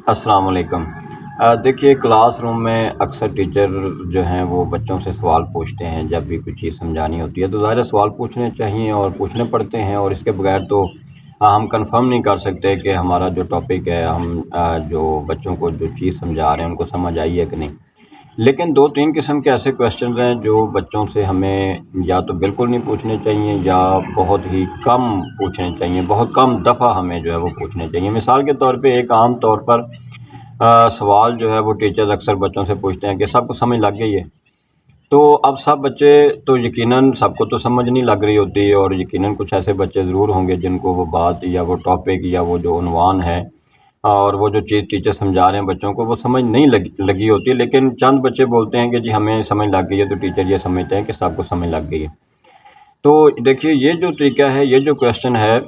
السلام علیکم۔ دیکھیے کلاس روم میں اکثر ٹیچر جو ہیں وہ بچوں سے سوال پوچھتے ہیں جب بھی کوئی چیز سمجھانی ہوتی ہے، تو ظاہر ہے سوال پوچھنے چاہیے اور پوچھنے پڑتے ہیں، اور اس کے بغیر تو ہم کنفرم نہیں کر سکتے کہ ہمارا جو ٹاپک ہے، ہم جو بچوں کو جو چیز سمجھا رہے ہیں ان کو سمجھ آئی ہے کہ نہیں۔ لیکن دو تین قسم کے ایسے کویشچنز ہیں جو بچوں سے ہمیں یا تو بالکل نہیں پوچھنے چاہیے یا بہت ہی کم پوچھنے چاہیے، بہت کم دفعہ ہمیں جو ہے وہ پوچھنے چاہیے۔ مثال کے طور پہ ایک عام طور پر سوال جو ہے وہ ٹیچرز اکثر بچوں سے پوچھتے ہیں کہ سب کو سمجھ لگ گئی ہے؟ تو اب سب بچے تو یقیناً سب کو تو سمجھ نہیں لگ رہی ہوتی، اور یقیناً کچھ ایسے بچے ضرور ہوں گے جن کو وہ بات یا وہ ٹاپک یا وہ جو عنوان ہے اور وہ جو چیز ٹیچر سمجھا رہے ہیں بچوں کو وہ سمجھ نہیں لگی ہوتی، لیکن چند بچے بولتے ہیں کہ جی ہمیں سمجھ لگ گئی ہے، تو ٹیچر یہ سمجھتے ہیں کہ سب کو سمجھ لگ گئی ہے۔ تو دیکھیے یہ جو طریقہ ہے، یہ جو کویشچن ہے،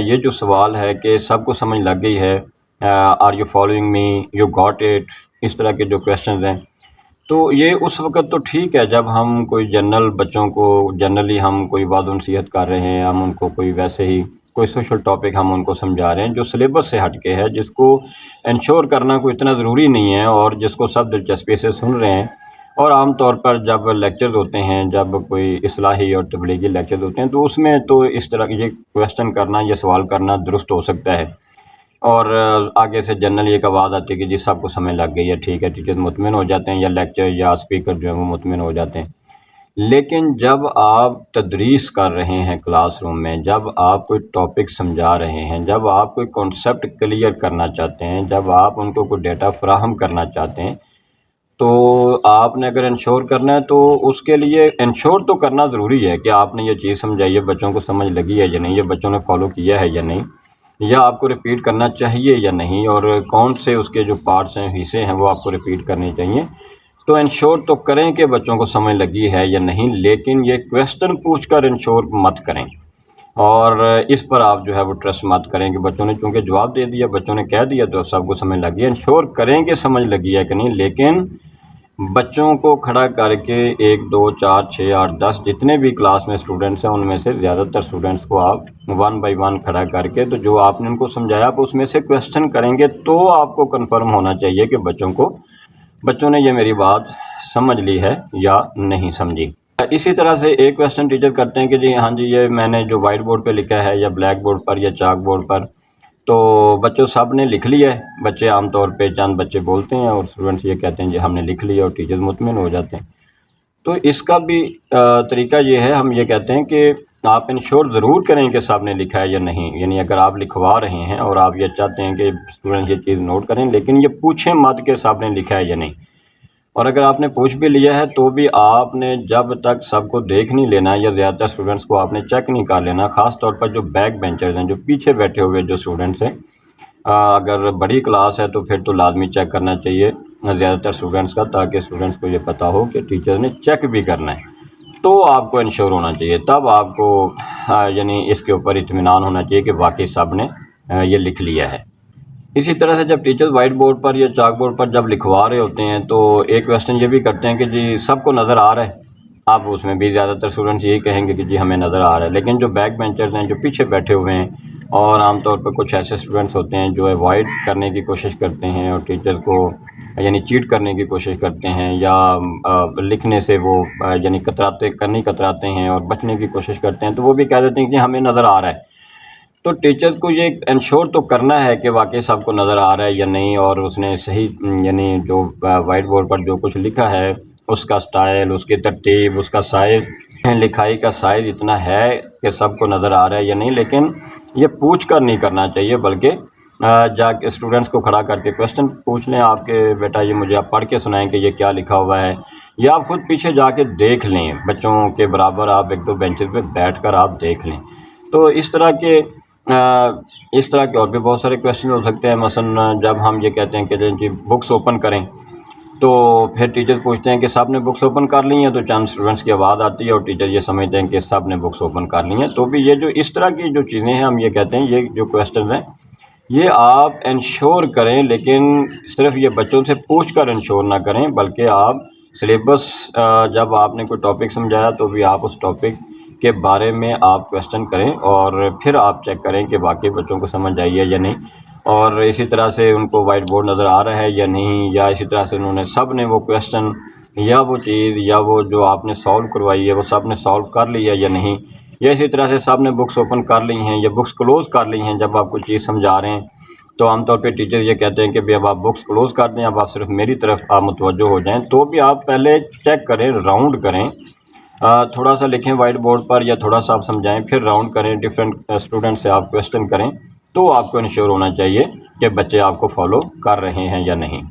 یہ جو سوال ہے کہ سب کو سمجھ لگ گئی ہے، are you following me, you got it, اس طرح کے جو کویشچنز ہیں، تو یہ اس وقت تو ٹھیک ہے جب ہم کوئی جنرل بچوں کو جنرلی ہم کوئی وعظ و نصیحت کر رہے ہیں، ہم ان کو کوئی ویسے ہی کوئی سوشل ٹاپک ہم ان کو سمجھا رہے ہیں جو سلیبس سے ہٹ کے ہے، جس کو انشور کرنا کوئی اتنا ضروری نہیں ہے اور جس کو سب دلچسپی سے سن رہے ہیں۔ اور عام طور پر جب لیکچرز ہوتے ہیں، جب کوئی اصلاحی اور تبلیغی لیکچرز ہوتے ہیں، تو اس میں تو اس طرح یہ کویشچن کرنا، یہ سوال کرنا درست ہو سکتا ہے، اور آگے سے جنرل ایک آواز آتی ہے کہ جی سب کو سمجھ لگ گئی ہے، ٹھیک ہے، ٹیچرز مطمئن ہو جاتے ہیں یا لیکچر یا اسپیکر جو ہیں وہ مطمئن ہو جاتے ہیں۔ لیکن جب آپ تدریس کر رہے ہیں کلاس روم میں، جب آپ کوئی ٹاپک سمجھا رہے ہیں، جب آپ کوئی کانسیپٹ کلیئر کرنا چاہتے ہیں، جب آپ ان کو کوئی ڈیٹا فراہم کرنا چاہتے ہیں، تو آپ نے اگر انشور کرنا ہے تو اس کے لیے انشور تو کرنا ضروری ہے کہ آپ نے یہ چیز سمجھائی ہے، بچوں کو سمجھ لگی ہے یا نہیں، یہ بچوں نے فالو کیا ہے یا نہیں، یا آپ کو ریپیٹ کرنا چاہیے یا نہیں، اور کون سے اس کے جو پارٹس ہیں، حصے ہیں، وہ آپ کو ریپیٹ کرنے چاہیے۔ تو انشور تو کریں کہ بچوں کو سمجھ لگی ہے یا نہیں، لیکن یہ کویشچن پوچھ کر انشور مت کریں، اور اس پر آپ جو ہے وہ ٹرسٹ مت کریں کہ بچوں نے چونکہ جواب دے دیا، بچوں نے کہہ دیا تو سب کو سمجھ لگی ہے۔ انشور کریں کہ سمجھ لگی ہے کہ نہیں، لیکن بچوں کو کھڑا کر کے 1 2 4 6 8 10 جتنے بھی کلاس میں اسٹوڈنٹس ہیں ان میں سے زیادہ تر اسٹوڈنٹس کو آپ 1 بائی 1 کھڑا کر کے تو جو آپ نے ان کو سمجھایا آپ اس میں سے کویشچن کریں گے، تو آپ کو کنفرم ہونا چاہیے کہ بچوں نے یہ میری بات سمجھ لی ہے یا نہیں سمجھی۔ اسی طرح سے ایک کویشچن ٹیچر کرتے ہیں کہ جی ہاں جی یہ میں نے جو وائٹ بورڈ پہ لکھا ہے یا بلیک بورڈ پر یا چاک بورڈ پر، تو بچوں سب نے لکھ لیا ہے۔ بچے عام طور پہ چند بچے بولتے ہیں اور اسٹوڈنٹس یہ کہتے ہیں جی ہم نے لکھ لیا، اور ٹیچرز مطمئن ہو جاتے ہیں۔ تو اس کا بھی طریقہ یہ ہے، ہم یہ کہتے ہیں کہ آپ انشور ضرور کریں کہ سب نے لکھا ہے یا نہیں، یعنی اگر آپ لکھوا رہے ہیں اور آپ یہ چاہتے ہیں کہ اسٹوڈنٹ یہ چیز نوٹ کریں، لیکن یہ پوچھیں مت کہ سب نے لکھا ہے یا نہیں، اور اگر آپ نے پوچھ بھی لیا ہے تو بھی آپ نے جب تک سب کو دیکھ نہیں لینا یا زیادہ تر اسٹوڈنٹس کو آپ نے چیک نہیں کر لینا، خاص طور پر جو بیک بینچرز ہیں، جو پیچھے بیٹھے ہوئے جو اسٹوڈنٹس ہیں، اگر بڑی کلاس ہے تو پھر تو لازمی چیک کرنا چاہیے زیادہ تر اسٹوڈنٹس کا، تاکہ اسٹوڈنٹس کو یہ پتہ ہو کہ ٹیچر نے چیک بھی کرنا ہے، تو آپ کو انشور ہونا چاہیے، تب آپ کو یعنی اس کے اوپر اطمینان ہونا چاہیے کہ واقعی سب نے یہ لکھ لیا ہے۔ اسی طرح سے جب ٹیچر وائٹ بورڈ پر یا چاک بورڈ پر جب لکھوا رہے ہوتے ہیں تو ایک کویشچن یہ بھی کرتے ہیں کہ جی سب کو نظر آ رہا ہے، اب اس میں بھی زیادہ تر اسٹوڈنٹس یہی کہیں گے کہ جی ہمیں نظر آ رہا ہے، لیکن جو بیک بینچرز ہیں، جو پیچھے بیٹھے ہوئے ہیں، اور عام طور پہ کچھ ایسے اسٹوڈنٹس ہوتے ہیں جو اوائڈ کرنے کی کوشش کرتے ہیں اور ٹیچر کو یعنی چیٹ کرنے کی کوشش کرتے ہیں، یا لکھنے سے وہ یعنی کتراتے ہیں اور بچنے کی کوشش کرتے ہیں، تو وہ بھی کہہ دیتے ہیں کہ ہمیں نظر آ رہا ہے۔ تو ٹیچرز کو یہ انشور تو کرنا ہے کہ واقعی سب کو نظر آ رہا ہے یا نہیں، اور اس نے صحیح یعنی جو وائٹ بورڈ پر جو کچھ لکھا ہے اس کا سٹائل، اس کی ترتیب، اس کا سائز، لکھائی کا سائز اتنا ہے کہ سب کو نظر آ رہا ہے یا نہیں، لیکن یہ پوچھ کر نہیں کرنا چاہیے، بلکہ جا کے اسٹوڈنٹس کو کھڑا کر کے کویشچن پوچھ لیں آپ کہ بیٹا یہ مجھے آپ پڑھ کے سنائیں کہ یہ کیا لکھا ہوا ہے، یا آپ خود پیچھے جا کے دیکھ لیں، بچوں کے برابر آپ 1 2 بینچز پہ بیٹھ کر آپ دیکھ لیں۔ تو اس طرح کے اور بھی بہت سارے کویشچن ہو سکتے ہیں، مثلا جب ہم یہ کہتے ہیں کہ جی بکس اوپن کریں، تو پھر ٹیچر پوچھتے ہیں کہ سب نے بکس اوپن کر لی ہیں، تو چند اسٹوڈنٹس کی آواز آتی ہے اور ٹیچر یہ سمجھتے ہیں کہ سب نے بکس اوپن کر لی ہیں، تو بھی یہ جو اس طرح کی جو چیزیں ہیں، ہم یہ کہتے ہیں یہ جو کویشچنز ہیں یہ آپ انشور کریں، لیکن صرف یہ بچوں سے پوچھ کر انشور نہ کریں، بلکہ آپ سلیبس جب آپ نے کوئی ٹاپک سمجھایا تو بھی آپ اس ٹاپک کے بارے میں آپ کویشچن کریں، اور پھر آپ چیک کریں کہ واقعی بچوں کو سمجھ آئی ہے یا نہیں۔ اور اسی طرح سے ان کو وائٹ بورڈ نظر آ رہا ہے یا نہیں، یا اسی طرح سے انہوں نے سب نے وہ کویشچن یا وہ چیز یا وہ جو آپ نے سالو کروائی ہے وہ سب نے سالو کر لی ہے یا نہیں، یا اسی طرح سے سب نے بکس اوپن کر لی ہیں یا بکس کلوز کر لی ہیں۔ جب آپ کو چیز سمجھا رہے ہیں تو عام طور پہ ٹیچر یہ کہتے ہیں کہ اب آپ بکس کلوز کر دیں، اب آپ صرف میری طرف آپ متوجہ ہو جائیں، تو بھی آپ پہلے چیک کریں، راؤنڈ کریں، تھوڑا سا لکھیں وائٹ بورڈ پر یا تھوڑا سا آپ سمجھائیں، پھر راؤنڈ کریں، ڈفرینٹ اسٹوڈنٹ سے آپ کویشچن کریں، تو آپ کو انشور ہونا چاہیے کہ بچے آپ کو فالو کر رہے ہیں یا نہیں۔